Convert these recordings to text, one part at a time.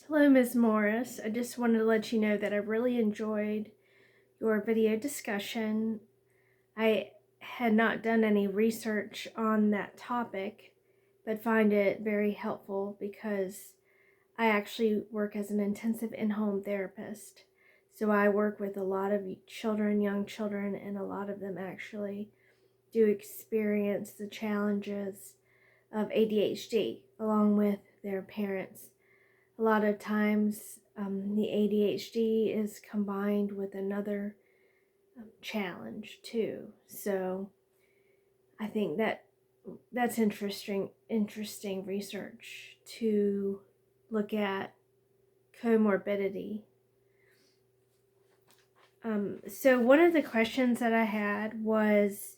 Hello, Ms. Morris. I just wanted to let you know that I really enjoyed your video discussion. I had not done any research on that topic, but find it very helpful because I actually work as an intensive in-home therapist. So I work with a lot of children, young children, and a lot of them actually do experience the challenges of ADHD along with their parents. A lot of times the ADHD is combined with another challenge too. So I think that's interesting research to look at comorbidity. So one of the questions that I had was,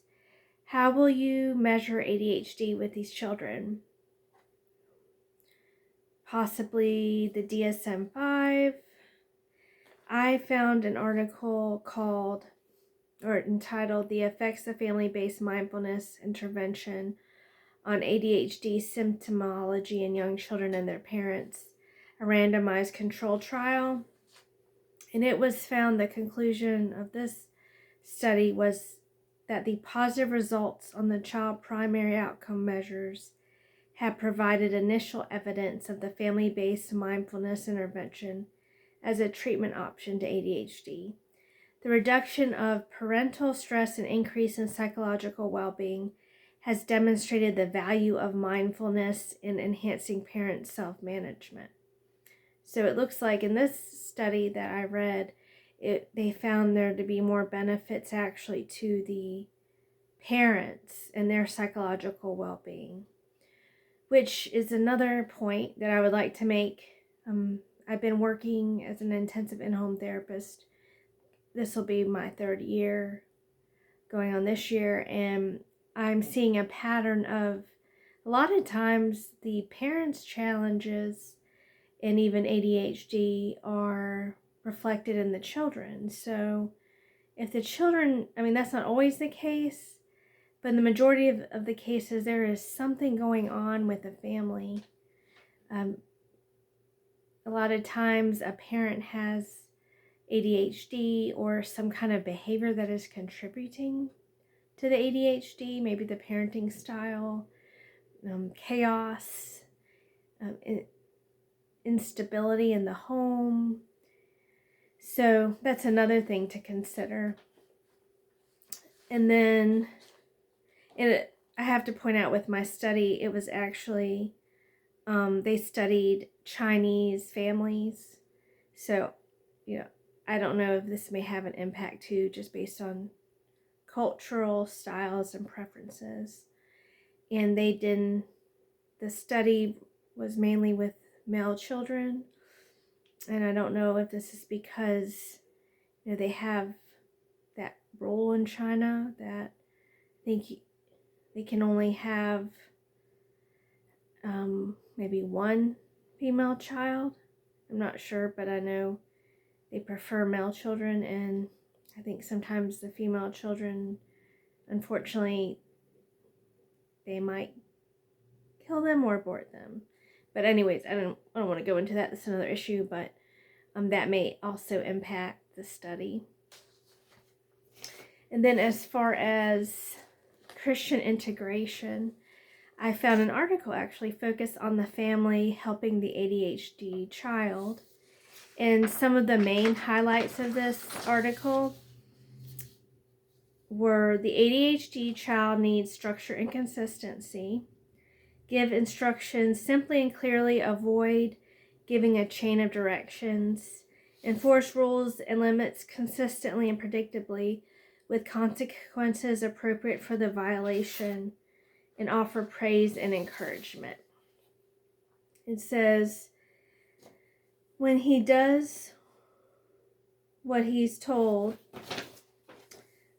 how will you measure ADHD with these children? Possibly the DSM-5. I found an article entitled The Effects of Family-Based Mindfulness Intervention on ADHD Symptomology in Young Children and Their Parents, a randomized control trial. And it was found the conclusion of this study was that the positive results on the child primary outcome measures have provided initial evidence of the family-based mindfulness intervention as a treatment option to ADHD. The reduction of parental stress and increase in psychological well-being has demonstrated the value of mindfulness in enhancing parent self-management. So it looks like in this study that I read, they found there to be more benefits actually to the parents and their psychological well-being, which is another point that I would like to make. I've been working as an intensive in-home therapist. This will be my third year going on this year, and I'm seeing a pattern of a lot of times the parents' challenges and even ADHD are reflected in the children. So if the children, that's not always the case, but in the majority of the cases, there is something going on with the family. A lot of times a parent has ADHD or some kind of behavior that is contributing to the ADHD, maybe the parenting style, chaos, instability in the home. So that's another thing to consider. And then I have to point out with my study, it was actually, they studied Chinese families. So, I don't know if this may have an impact too, just based on cultural styles and preferences. And the study was mainly with male children. And I don't know if this is because, they have that rule in China that I think they can only have maybe one female child. I'm not sure, but I know they prefer male children, and I think sometimes the female children, unfortunately, they might kill them or abort them. But anyways, I don't want to go into that. That's another issue, but that may also impact the study. And then as far as Christian integration, I found an article actually focused on the family helping the ADHD child. And some of the main highlights of this article were the ADHD child needs structure and consistency. Give instructions simply and clearly, avoid giving a chain of directions. Enforce rules and limits consistently and predictably with consequences appropriate for the violation, and offer praise and encouragement. It says, when he does what he's told,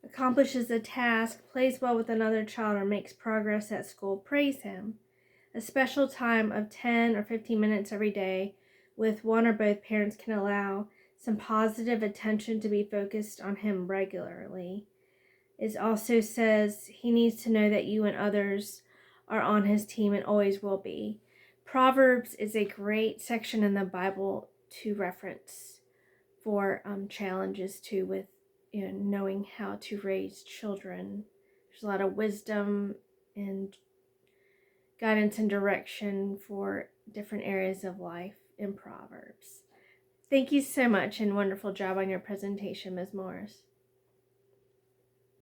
accomplishes a task, plays well with another child, or makes progress at school, praise him. A special time of 10 or 15 minutes every day with one or both parents can allow some positive attention to be focused on him regularly. It also says he needs to know that you and others are on his team and always will be. Proverbs is a great section in the Bible to reference for challenges too, with knowing how to raise children. There's a lot of wisdom and guidance and direction for different areas of life in Proverbs. Thank you so much, and wonderful job on your presentation, Ms. Morris.